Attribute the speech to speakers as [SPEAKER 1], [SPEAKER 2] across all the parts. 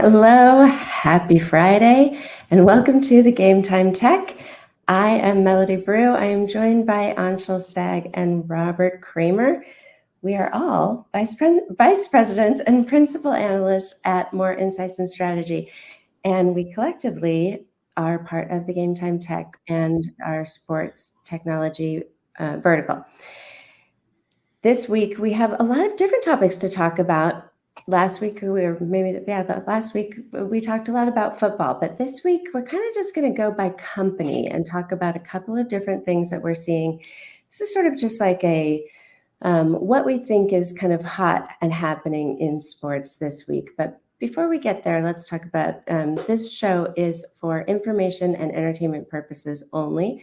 [SPEAKER 1] Hello, happy Friday, and welcome to the Game Time Tech. I am Melody Brue. I am joined by Anshel Sag and Robert Kramer. We are all vice presidents and principal analysts at More Insights and Strategy, and we collectively are part of the Game Time Tech and our sports technology vertical. This week, we have a lot of different topics to talk about. Last week we talked a lot about football, but this week we're kind of just going to go by company and talk about a couple of different things that we're seeing. This is sort of just like a what we think is kind of hot and happening in sports this week. But before we get there, let's talk about this show is for information and entertainment purposes only.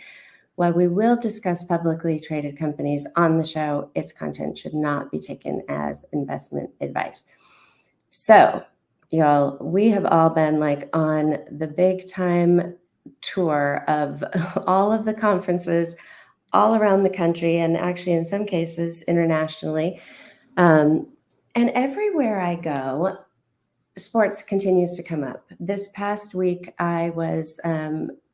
[SPEAKER 1] While we will discuss publicly traded companies on the show, its content should not be taken as investment advice. So, y'all, we have all been like on the big time tour of all of the conferences all around the country, and actually in some cases internationally. And everywhere I go, sports continues to come up. This past week, I was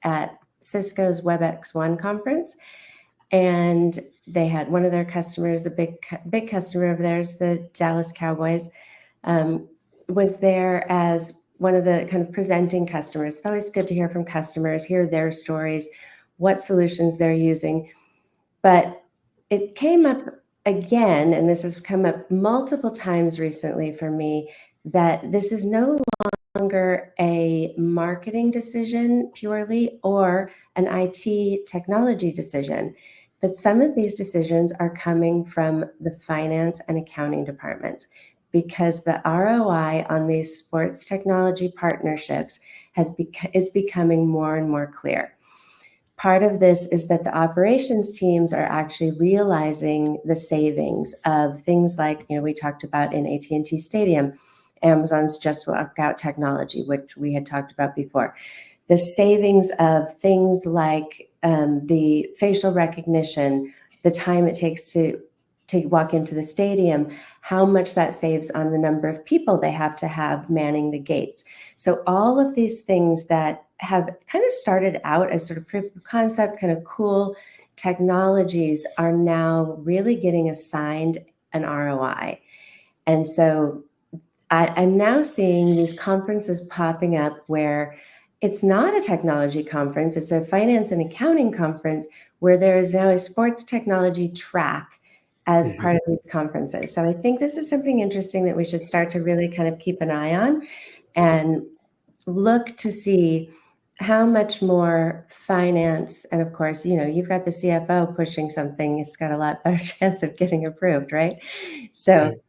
[SPEAKER 1] at Cisco's WebEx1 conference, and they had one of their customers, the big customer of theirs, the Dallas Cowboys, was there as one of the kind of presenting customers. It's always good to hear from customers, hear their stories, what solutions they're using. But it came up again, and this has come up multiple times recently for me, that this is no longer a marketing decision purely or an IT technology decision, that some of these decisions are coming from the finance and accounting departments, because the ROI on these sports technology partnerships is becoming more and more clear. Part of this is that the operations teams are actually realizing the savings of things like, we talked about in AT&T Stadium, Amazon's Just Walk Out technology, which we had talked about before. The savings of things like the facial recognition, the time it takes to walk into the stadium, how much that saves on the number of people they have to have manning the gates. So all of these things that have kind of started out as sort of proof of concept, kind of cool technologies, are now really getting assigned an ROI. And so I'm now seeing these conferences popping up where it's not a technology conference, it's a finance and accounting conference where there is now a sports technology track as part of these conferences. So I think this is something interesting that we should start to really kind of keep an eye on and look to see how much more finance, and of course, you've got the CFO pushing something, it's got a lot better chance of getting approved, right? So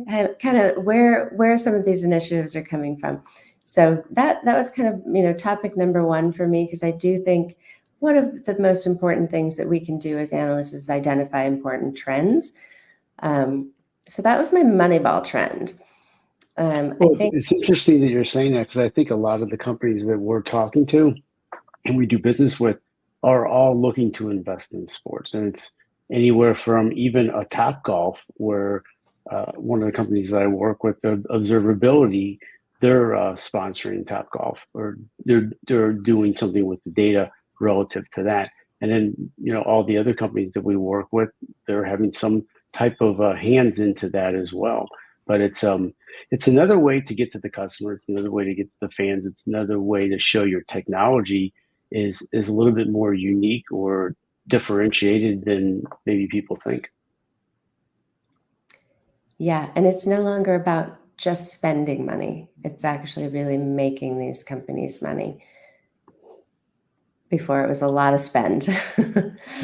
[SPEAKER 1] kind of where some of these initiatives are coming from. So that was kind of, topic number one for me, because I do think one of the most important things that we can do as analysts is identify important trends. So that was my Moneyball trend.
[SPEAKER 2] It's interesting that you're saying that, because I think a lot of the companies that we're talking to and we do business with are all looking to invest in sports. And it's anywhere from even a Topgolf, where one of the companies that I work with, the observability, they're sponsoring Topgolf, or they're doing something with the data relative to that. And then, all the other companies that we work with, they're having some type of hands into that as well. But it's another way to get to the customer. It's another way to get to the fans. It's another way to show your technology is a little bit more unique or differentiated than maybe people think.
[SPEAKER 1] Yeah, and it's no longer about just spending money. It's actually really making these companies money. Before it was a lot of spend.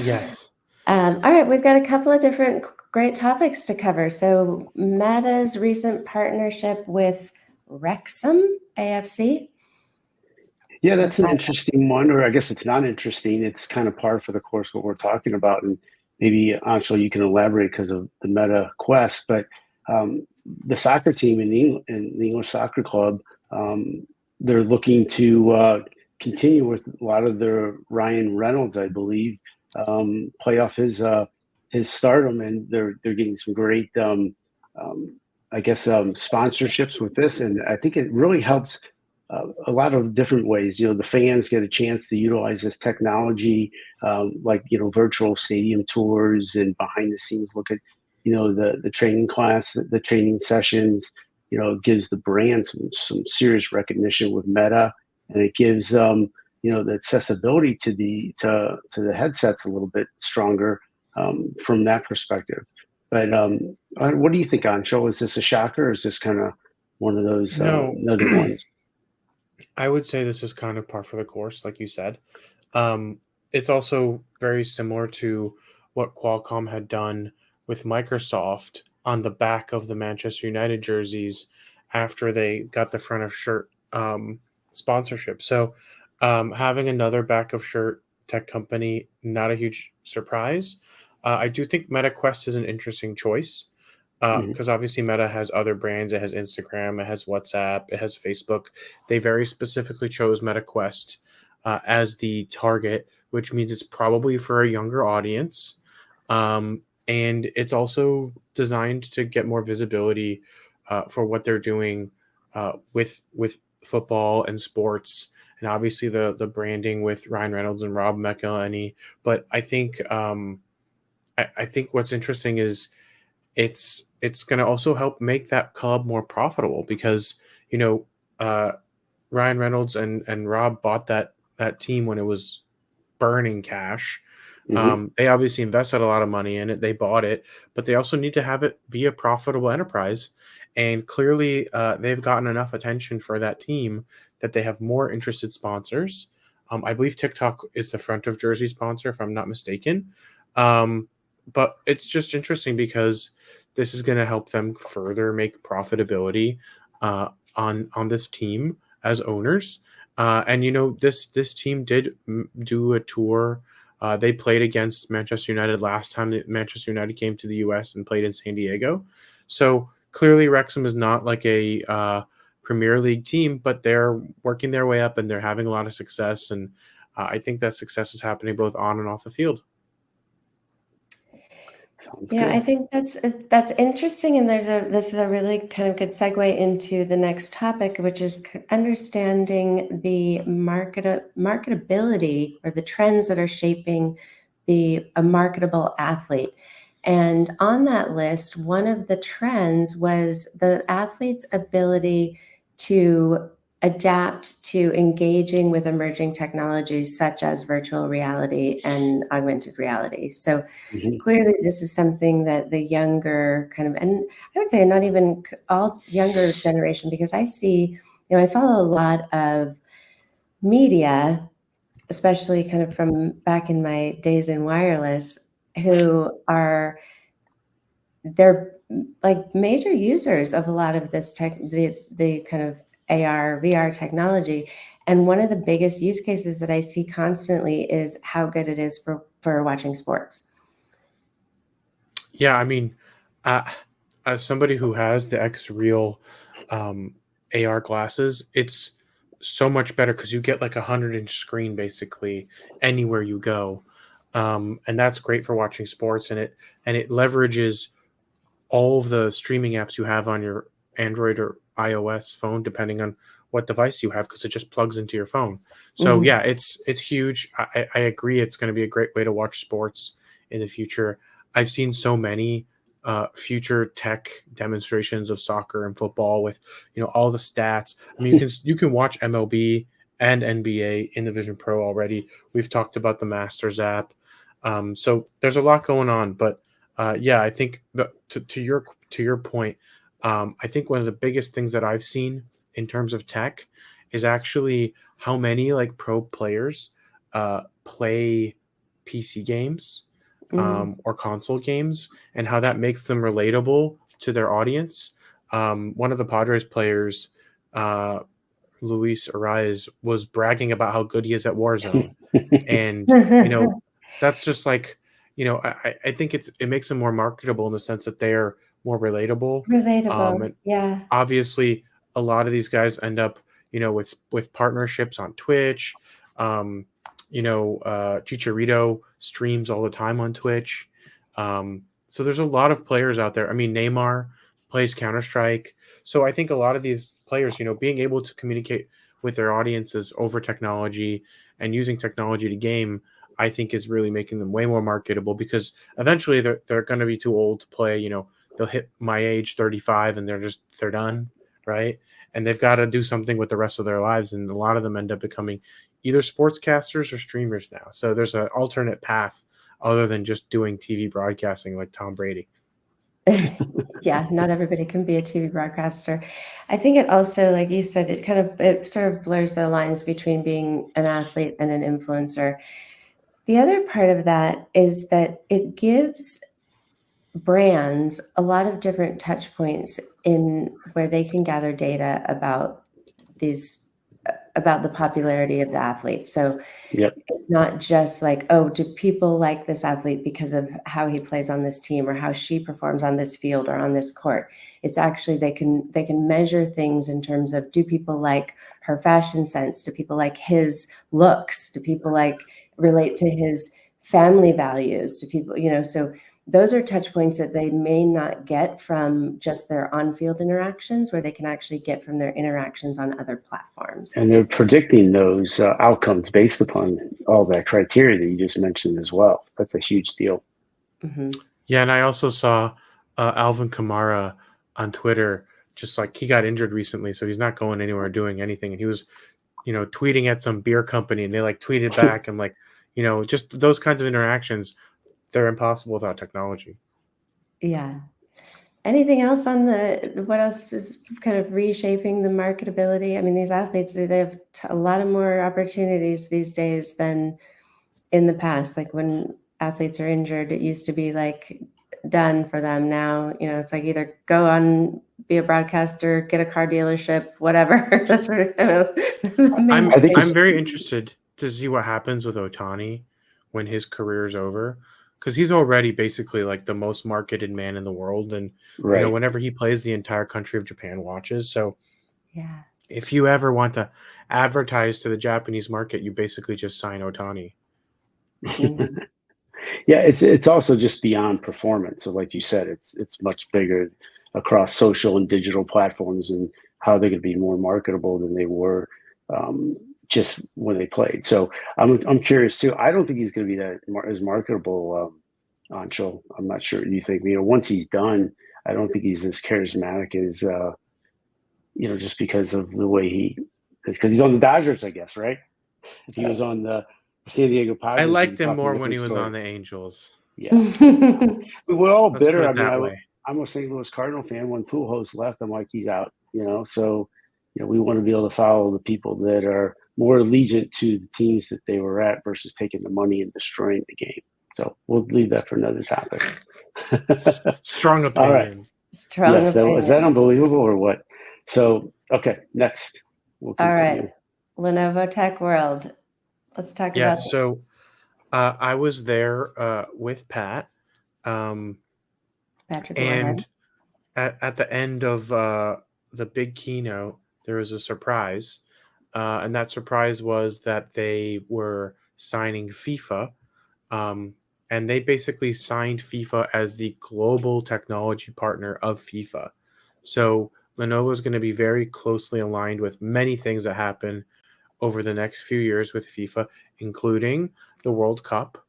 [SPEAKER 3] Yes.
[SPEAKER 1] All right, we've got a couple of different great topics to cover. So Meta's recent partnership with Wrexham AFC.
[SPEAKER 2] Yeah, that's an interesting one, or I guess it's not interesting. It's kind of par for the course what we're talking about. And maybe, Anshel, you can elaborate because of the Meta Quest. But the soccer team in the English Soccer Club, they're looking to continue with a lot of their Ryan Reynolds, I believe, play off his stardom, and they're getting some great I guess, sponsorships with this, and I think it really helps a lot of different ways. The fans get a chance to utilize this technology, like virtual stadium tours and behind the scenes look at the training class, the training sessions. It gives the brand some serious recognition with Meta, and it gives the accessibility to the headsets a little bit stronger from that perspective. But what do you think, Anshel? Is this a shocker, or is this kind of one of those
[SPEAKER 3] No,
[SPEAKER 2] other ones?
[SPEAKER 3] I would say this is kind of par for the course, like you said. It's also very similar to what Qualcomm had done with Microsoft on the back of the Manchester United jerseys after they got the front of shirt sponsorship. So having another back of shirt tech company, not a huge surprise. I do think MetaQuest is an interesting choice
[SPEAKER 2] Mhm.
[SPEAKER 3] because obviously Meta has other brands. It has Instagram, it has WhatsApp, it has Facebook. They very specifically chose MetaQuest as the target, which means it's probably for a younger audience. And it's also designed to get more visibility for what they're doing with football and sports, and obviously the branding with Ryan Reynolds and Rob McElhenney. But I think what's interesting is it's going to also help make that club more profitable because you know uh, Ryan Reynolds and Rob bought that team when it was burning cash.
[SPEAKER 2] Mhm.
[SPEAKER 3] They obviously invested a lot of money in it. They bought it, but they also need to have it be a profitable enterprise. And clearly, they've gotten enough attention for that team that they have more interested sponsors. I believe TikTok is the front of jersey sponsor, if I'm not mistaken. Um, but it's just interesting because this is going to help them further make profitability on this team as owners. And this team did do a tour. They played against Manchester United last time that Manchester United came to the U.S. and played in San Diego. So clearly, Wrexham is not like a Premier League team, but they're working their way up and they're having a lot of success. And I think that success is happening both on and off the field.
[SPEAKER 2] Sounds
[SPEAKER 1] Yeah, I
[SPEAKER 2] good.
[SPEAKER 1] think that's interesting, and this is a really kind of good segue into the next topic, which is understanding the marketability or the trends that are shaping a marketable athlete. And on that list, one of the trends was the athlete's ability to adapt to engaging with emerging technologies such as virtual reality and augmented reality. So
[SPEAKER 2] Mhm.
[SPEAKER 1] clearly this is something that the younger kind of, and I would say not even all younger generation, because I see, I follow a lot of media, especially kind of from back in my days in wireless, they're like major users of a lot of this the kind of AR, VR technology. And one of the biggest use cases that I see constantly is how good it is for watching sports.
[SPEAKER 3] Yeah, I mean, uh, as somebody who has the X Real AR glasses, it's so much better because you get like a 100-inch screen basically anywhere you go, and that's great for watching sports. And it leverages all of the streaming apps you have on your Android or iOS phone, depending on what device you have, because it just plugs into your phone. So
[SPEAKER 1] Mhm.
[SPEAKER 3] yeah, it's huge. I agree. It's going to be a great way to watch sports in the future. I've seen so many future tech demonstrations of soccer and football with all the stats. I mean, you can watch MLB and NBA in the Vision Pro already. We've talked about the Masters app. So there's a lot going on, but yeah, I think to your point, I think one of the biggest things that I've seen in terms of tech is actually how many like pro players play PC games
[SPEAKER 1] Mhm.
[SPEAKER 3] or console games, and how that makes them relatable to their audience. One of the Padres players, uh, Luis Ariz, was bragging about how good he is at Warzone, and you know that's just like I think it makes them more marketable in the sense that they're more relatable.
[SPEAKER 1] Relatable,
[SPEAKER 3] And
[SPEAKER 1] yeah.
[SPEAKER 3] obviously a lot of these guys end up with partnerships on Twitch. Chicharito streams all the time on Twitch. So there's a lot of players out there. I mean, Neymar plays Counter-Strike. So I think a lot of these players, being able to communicate with their audiences over technology and using technology to game, I think is really making them way more marketable, because eventually they're going to be too old to play. They'll hit my age, 35, and they're done, right? And they've got to do something with the rest of their lives, and a lot of them end up becoming either sportscasters or streamers now. So there's an alternate path other than just doing TV broadcasting like Tom Brady.
[SPEAKER 1] Yeah, not everybody can be a TV broadcaster. I think it also, like you said, it sort of blurs the lines between being an athlete and an influencer. The other part of that is that it gives brands a lot of different touch points in where they can gather data about the popularity of the athlete. So
[SPEAKER 2] Yep.
[SPEAKER 1] it's not just like, oh, do people like this athlete because of how he plays on this team or how she performs on this field or on this court? It's actually they can measure things in terms of, do people like her fashion sense? Do people like his looks? Do people relate to his family values? Do people, so those are touch points that they may not get from just their on-field interactions, where they can actually get from their interactions on other platforms.
[SPEAKER 2] And they're predicting those outcomes based upon all that criteria that you just mentioned as well. That's a huge deal.
[SPEAKER 1] Mm-hmm.
[SPEAKER 3] Yeah, and I also saw Alvin Kamara on Twitter, just like he got injured recently, so he's not going anywhere doing anything. And he was, tweeting at some beer company, and they tweeted back, and just those kinds of interactions, they're impossible without technology.
[SPEAKER 1] Yeah. Anything else on what else is kind of reshaping the marketability? I mean, these athletes, they have a lot of more opportunities these days than in the past. Like when athletes are injured, it used to be done for them. Now, it's either go on, be a broadcaster, get a car dealership, whatever. That's sort of kind of the main
[SPEAKER 3] I'm very interested to see what happens with Ohtani when his career is over, because he's already basically the most marketed man in the world, and
[SPEAKER 2] Right.
[SPEAKER 3] whenever he plays, the entire country of Japan watches. So
[SPEAKER 1] yeah,
[SPEAKER 3] if you ever want to advertise to the Japanese market, you basically just sign Ohtani.
[SPEAKER 1] mm-hmm.
[SPEAKER 2] Yeah, it's also just beyond performance. So like you said, it's much bigger across social and digital platforms, and how they're going to be more marketable than they were just when they played. So I'm curious too. I don't think he's going to be as marketable, Anshel. I'm not sure what you think. Once he's done, I don't think he's as charismatic as just because of the way because he's on the Dodgers, I guess, right? If he was on the San Diego Padres,
[SPEAKER 3] I liked him more when he was on the Angels.
[SPEAKER 2] Yeah. We were all
[SPEAKER 3] Let's
[SPEAKER 2] bitter.
[SPEAKER 3] put it that way.
[SPEAKER 2] I'm a St. Louis Cardinal fan. When Pujols left, I'm like, he's out, So, we want to be able to follow the people that are more allegiant to the teams that they were at versus taking the money and destroying the game. So we'll leave that for another topic.
[SPEAKER 3] Strong opinion.
[SPEAKER 2] All right.
[SPEAKER 1] Strong
[SPEAKER 2] yes,
[SPEAKER 1] opinion.
[SPEAKER 2] Is that unbelievable or what? So, okay, next.
[SPEAKER 1] All right. Lenovo Tech World. Let's talk about that.
[SPEAKER 3] So I was there with Pat.
[SPEAKER 1] Patrick,
[SPEAKER 3] and at the end of the big keynote, there was a surprise. And that surprise was that they were signing FIFA. And they basically signed FIFA as the global technology partner of FIFA. So Lenovo is going to be very closely aligned with many things that happen over the next few years with FIFA, including the World Cup,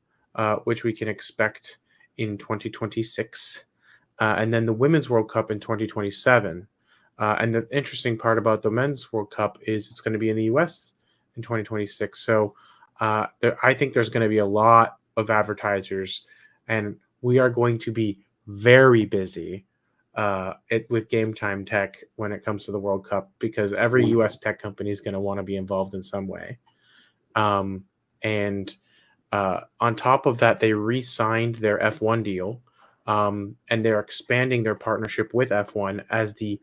[SPEAKER 3] which we can expect in 2026, and then the Women's World Cup in 2027. And the interesting part about the Men's World Cup is it's going to be in the U.S. in 2026. So I think there's going to be a lot of advertisers, and we are going to be very busy with Game Time Tech when it comes to the World Cup, because every U.S. tech company is going to want to be involved in some way. And on top of that, they re-signed their F1 deal, and they're expanding their partnership with F1 as the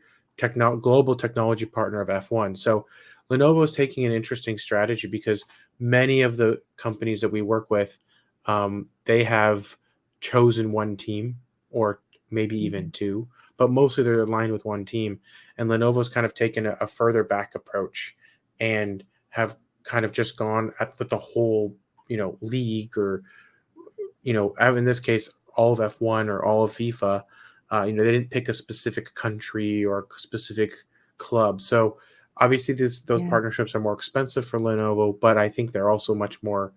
[SPEAKER 3] global technology partner of F1. So Lenovo is taking an interesting strategy, because many of the companies that we work with, they have chosen one team or maybe even two, but mostly they're aligned with one team. And Lenovo's kind of taken a further back approach and have kind of just gone with the whole, league, or, in this case, all of F1 or all of FIFA, They didn't pick a specific country or a specific club. So obviously those partnerships are more expensive for Lenovo, but I think they're also much more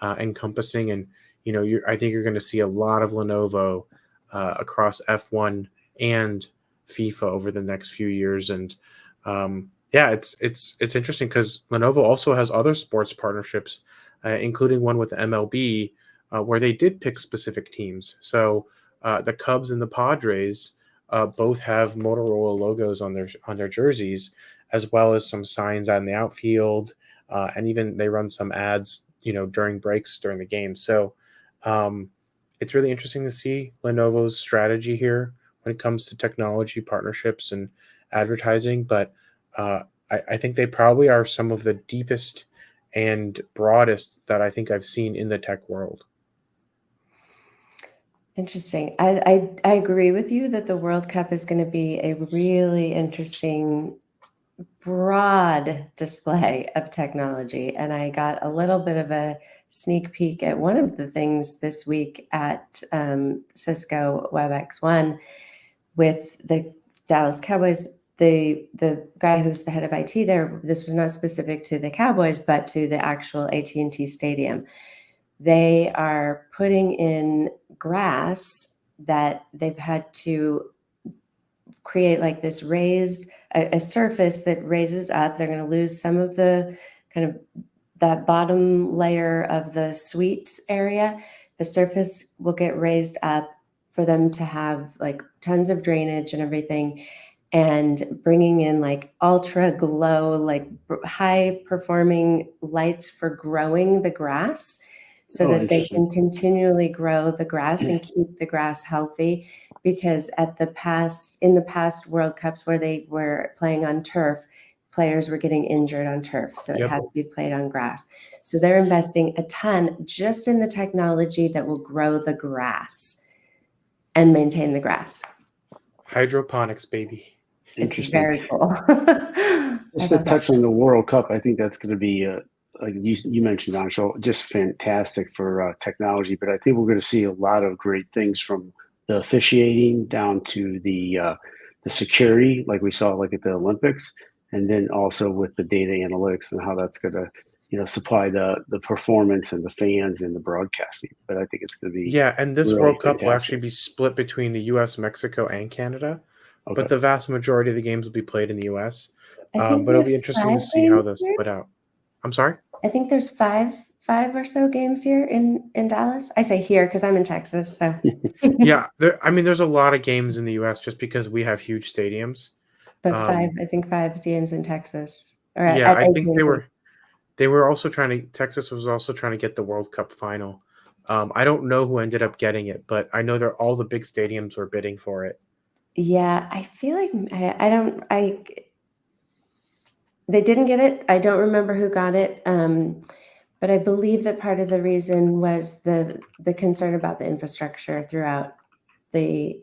[SPEAKER 3] encompassing. And, I think you're going to see a lot of Lenovo across F1 and FIFA over the next few years. And it's interesting because Lenovo also has other sports partnerships, including one with MLB, where they did pick specific teams. So the Cubs and the Padres both have Motorola logos on their jerseys, as well as some signs on the outfield, and even they run some ads, during breaks during the game. So it's really interesting to see Lenovo's strategy here when it comes to technology partnerships and advertising. But I think they probably are some of the deepest and broadest that I think I've seen in the tech world.
[SPEAKER 1] Interesting. I agree with you that the World Cup is going to be a really interesting, broad display of technology. And I got a little bit of a sneak peek at one of the things this week at Cisco WebEx1 with the Dallas Cowboys. The guy who's the head of IT there, this was not specific to the Cowboys, but to the actual AT&T Stadium. They are putting in grass that they've had to create like this raised, a surface that raises up. They're going to lose some of the kind of that bottom layer of the suite area. The surface will get raised up for them to have like tons of drainage and everything, and bringing in like ultra glow, like high performing lights for growing the grass, so that they can continually grow the grass and keep the grass healthy. Because in the past World Cups where they were playing on turf, players were getting injured on turf. So it has to be played on grass. So they're investing a ton just in the technology that will grow the grass and maintain the grass.
[SPEAKER 3] Hydroponics, baby.
[SPEAKER 1] It's very cool.
[SPEAKER 2] Just to touch on the World Cup, I think that's going to be like you mentioned, Anshel, just fantastic for technology. But I think we're going to see a lot of great things from the officiating down to the security, like we saw like at the Olympics, and then also with the data analytics and how that's going to supply the performance and the fans and the broadcasting. But I think it's going to be
[SPEAKER 3] and this
[SPEAKER 2] really
[SPEAKER 3] World Cup
[SPEAKER 2] fantastic.
[SPEAKER 3] will actually be split between the U.S., Mexico, and Canada. Okay. But the vast majority of the games will be played in the U.S. But it'll be interesting to see how this split out. I'm sorry?
[SPEAKER 1] I think there's five or so games here in Dallas. I say here because I'm in Texas. So
[SPEAKER 3] yeah, there's a lot of games in the U.S. just because we have huge stadiums.
[SPEAKER 1] But I think five games in Texas.
[SPEAKER 3] I think they were also Texas was also trying to get the World Cup final. I don't know who ended up getting it, but I know that all the big stadiums were bidding for it.
[SPEAKER 1] Yeah, I feel like they didn't get it. I don't remember who got it. But I believe that part of the reason was the concern about the infrastructure throughout the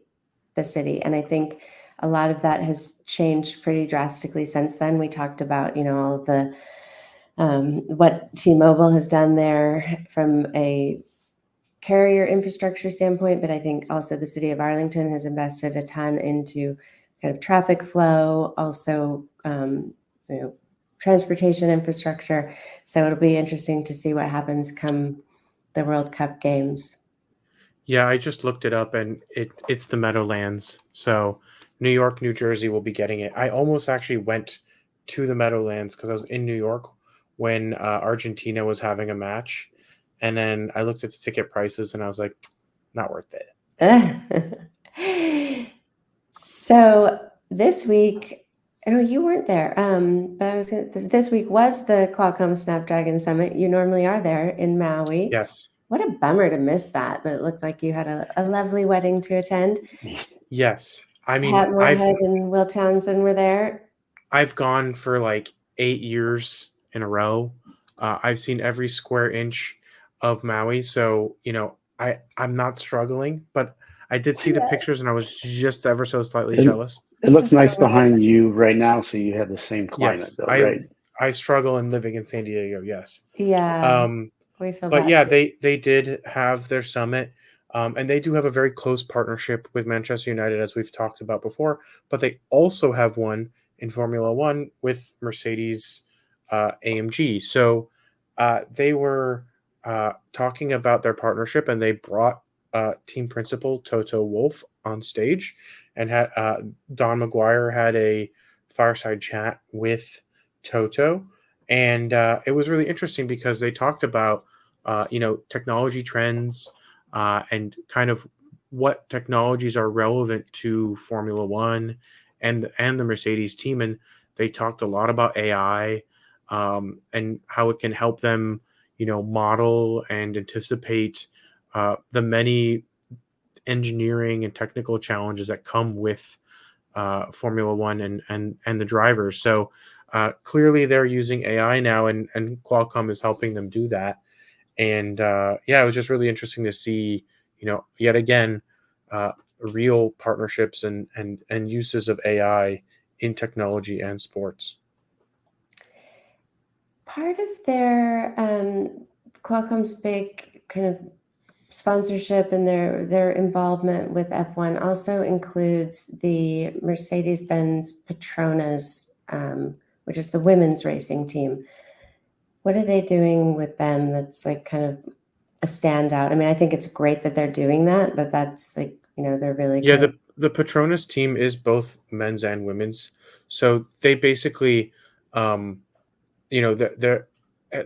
[SPEAKER 1] city. And I think a lot of that has changed pretty drastically since then. We talked about, all of the what T-Mobile has done there from a carrier infrastructure standpoint, but I think also the city of Arlington has invested a ton into kind of traffic flow, also transportation infrastructure. So it'll be interesting to see what happens come the World Cup games.
[SPEAKER 3] Yeah, I just looked it up, and it's the Meadowlands. So New York, New Jersey will be getting it. I almost actually went to the Meadowlands because I was in New York when Argentina was having a match. And then I looked at the ticket prices and I was like, not worth
[SPEAKER 1] it. So this week, I know you weren't there, but this week was the Qualcomm Snapdragon Summit. You normally are there in Maui.
[SPEAKER 3] Yes.
[SPEAKER 1] What a bummer to miss that, but it looked like you had a lovely wedding to attend.
[SPEAKER 3] Yes. I mean,
[SPEAKER 1] Pat Moorhead and Will Townsend were there.
[SPEAKER 3] I've gone for like 8 years in a row. I've seen every square inch of Maui. So, I'm not struggling, but I did see the pictures and I was just ever so slightly jealous.
[SPEAKER 2] It looks nice behind you right now. So you have the same climate,
[SPEAKER 3] yes,
[SPEAKER 2] though, right?
[SPEAKER 3] I struggle in living in San Diego. Yes.
[SPEAKER 1] Yeah.
[SPEAKER 3] We feel bad. Yeah, they did have their summit. And they do have a very close partnership with Manchester United, as we've talked about before, but they also have one in Formula One with Mercedes AMG. So they were talking about their partnership, and they brought team principal Toto Wolff on stage, and had Don McGuire had a fireside chat with Toto, and it was really interesting because they talked about technology trends and kind of what technologies are relevant to Formula One and the Mercedes team, and they talked a lot about AI and how it can help them, model and anticipate the many engineering and technical challenges that come with Formula One and the drivers. So clearly, they're using AI now, and Qualcomm is helping them do that. And it was just really interesting to see, yet again, real partnerships and uses of AI in technology and sports.
[SPEAKER 1] Part of their Qualcomm's big kind of sponsorship and their involvement with F1 also includes the Mercedes-Benz Petronas, which is the women's racing team. What are they doing with them that's like kind of a standout? I mean, I think it's great that they're doing that, but that's like, they're really
[SPEAKER 3] the Petronas team is both men's and women's. So they basically, they're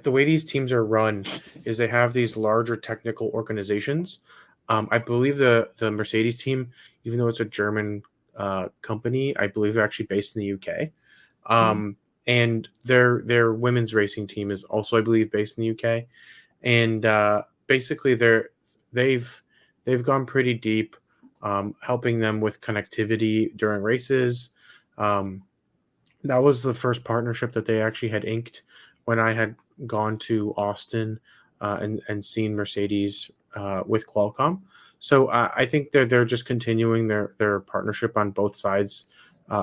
[SPEAKER 3] the way these teams are run is they have these larger technical organizations. I believe the Mercedes team, even though it's a German company, I believe they're actually based in the UK. And their women's racing team is also, I believe, based in the UK. And basically, they've gone pretty deep, helping them with connectivity during races. That was the first partnership that they actually had inked when I had gone to Austin and seen Mercedes with Qualcomm. So I think they're just continuing their partnership on both sides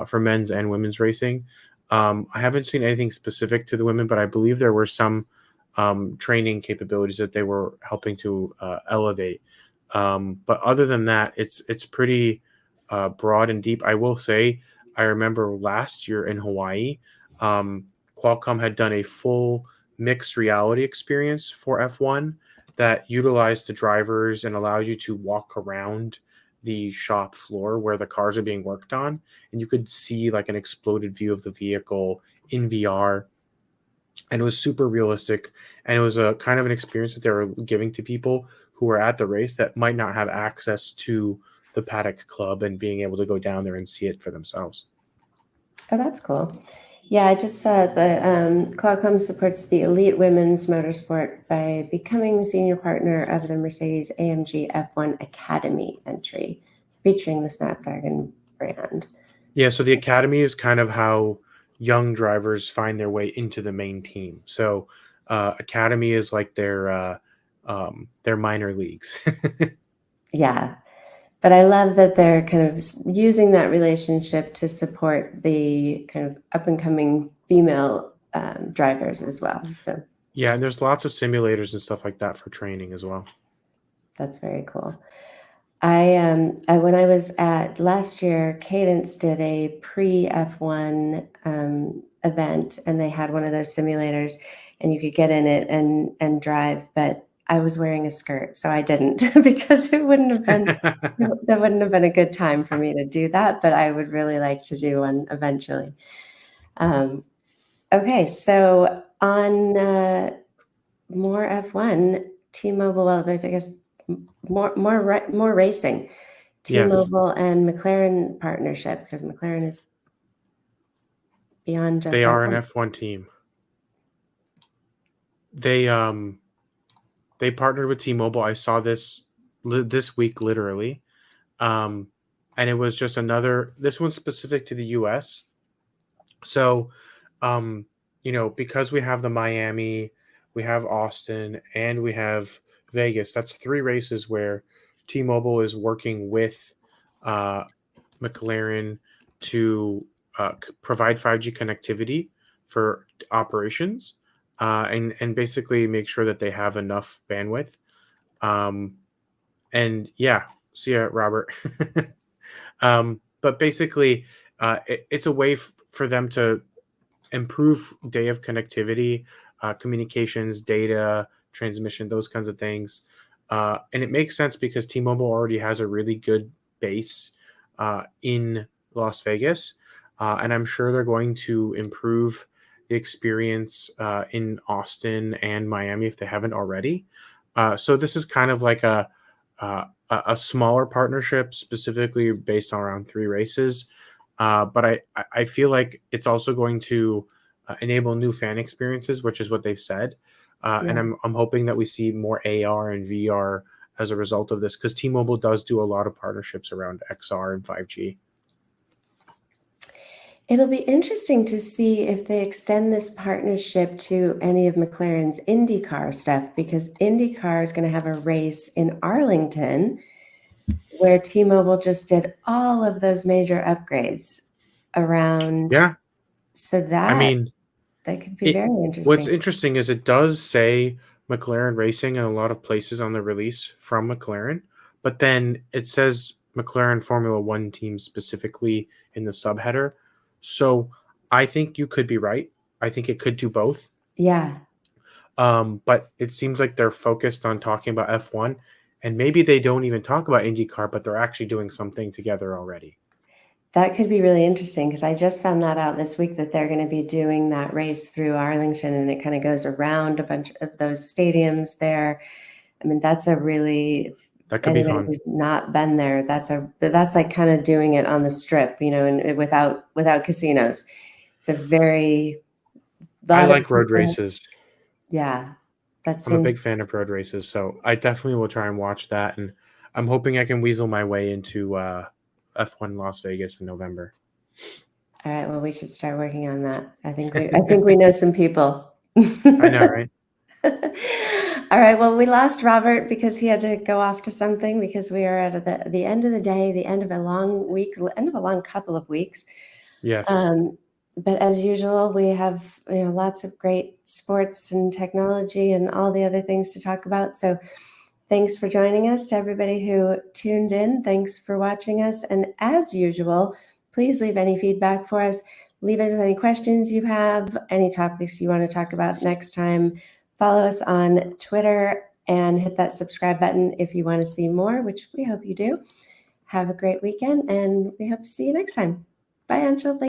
[SPEAKER 3] for men's and women's racing. I haven't seen anything specific to the women, but I believe there were some training capabilities that they were helping to elevate. But other than that, it's pretty broad and deep. I will say, I remember last year in Hawaii, Qualcomm had done a full mixed reality experience for F1 that utilized the drivers and allowed you to walk around the shop floor where the cars are being worked on, and you could see like an exploded view of the vehicle in VR. And it was super realistic, and it was a kind of an experience that they were giving to people who were at the race that might not have access to the Paddock Club and being able to go down there and see it for themselves.
[SPEAKER 1] Oh, that's cool. Yeah, I just saw the Qualcomm supports the elite women's motorsport by becoming the senior partner of the Mercedes AMG F1 Academy entry, featuring the Snapdragon brand.
[SPEAKER 3] Yeah, so the Academy is kind of how young drivers find their way into the main team. So Academy is like their minor leagues.
[SPEAKER 1] Yeah. But I love that they're kind of using that relationship to support the kind of up and coming female drivers as well. So
[SPEAKER 3] yeah, and there's lots of simulators and stuff like that for training as well.
[SPEAKER 1] That's very cool. I when I was at last year, Cadence did a pre F1 event, and they had one of those simulators, and you could get in it and drive. But I was wearing a skirt, so I didn't because it wouldn't have been that wouldn't have been a good time for me to do that. But I would really like to do one eventually. Okay, so on more F1, T-Mobile. Well, I guess more racing. T-Mobile and McLaren partnership, because McLaren is beyond just
[SPEAKER 3] they are an
[SPEAKER 1] F1.
[SPEAKER 3] F1 team. They partnered with T-Mobile. I saw this week, literally, and it was just another. This one's specific to the U.S. So, because we have the Miami, we have Austin, and we have Vegas. That's 3 races where T-Mobile is working with McLaren to provide 5G connectivity for operations, and basically make sure that they have enough bandwidth. And yeah, see ya, Robert. But basically, it's a way for them to improve day of connectivity, communications, data transmission, those kinds of things. And it makes sense because T-Mobile already has a really good base in Las Vegas. And I'm sure they're going to improve the experience in Austin and Miami if they haven't already. So this is kind of like a smaller partnership, specifically based on around 3 races. But I feel like it's also going to enable new fan experiences, which is what they've said. And I'm hoping that we see more AR and VR as a result of this, because T-Mobile does do a lot of partnerships around XR and 5G.
[SPEAKER 1] It'll be interesting to see if they extend this partnership to any of McLaren's IndyCar stuff, because IndyCar is going to have a race in Arlington where T-Mobile just did all of those major upgrades around.
[SPEAKER 3] Yeah.
[SPEAKER 1] So that,
[SPEAKER 3] I mean,
[SPEAKER 1] that could be very interesting.
[SPEAKER 3] What's interesting is it does say McLaren Racing in a lot of places on the release from McLaren, but then it says McLaren Formula One team specifically in the subheader. So I think you could be right. I think it could do both.
[SPEAKER 1] Yeah.
[SPEAKER 3] But it seems like they're focused on talking about F1, and maybe they don't even talk about IndyCar, but they're actually doing something together already.
[SPEAKER 1] That could be really interesting, because I just found that out this week that they're going to be doing that race through Arlington, and it kind of goes around a bunch of those stadiums there. I mean, that's a really,
[SPEAKER 3] that could be fun.
[SPEAKER 1] Who's not been there, that's like kind of doing it on the strip, and without casinos. It's a very.
[SPEAKER 3] I like road races.
[SPEAKER 1] Yeah,
[SPEAKER 3] I'm a big fan of road races, so I definitely will try and watch that, and I'm hoping I can weasel my way into F1 Las Vegas in November.
[SPEAKER 1] All right, well, we should start working on that. I think we know some people.
[SPEAKER 3] I know, right?
[SPEAKER 1] All right, well, we lost Robert because he had to go off to something, because we are at the end of the day, the end of a long week, end of a long couple of weeks.
[SPEAKER 3] Yes.
[SPEAKER 1] But as usual, we have lots of great sports and technology and all the other things to talk about. So thanks for joining us. To everybody who tuned in, thanks for watching us. And as usual, please leave any feedback for us. Leave us any questions you have, any topics you want to talk about next time. Follow us on Twitter and hit that subscribe button if you want to see more, which we hope you do. Have a great weekend, and we hope to see you next time. Bye, Anshel.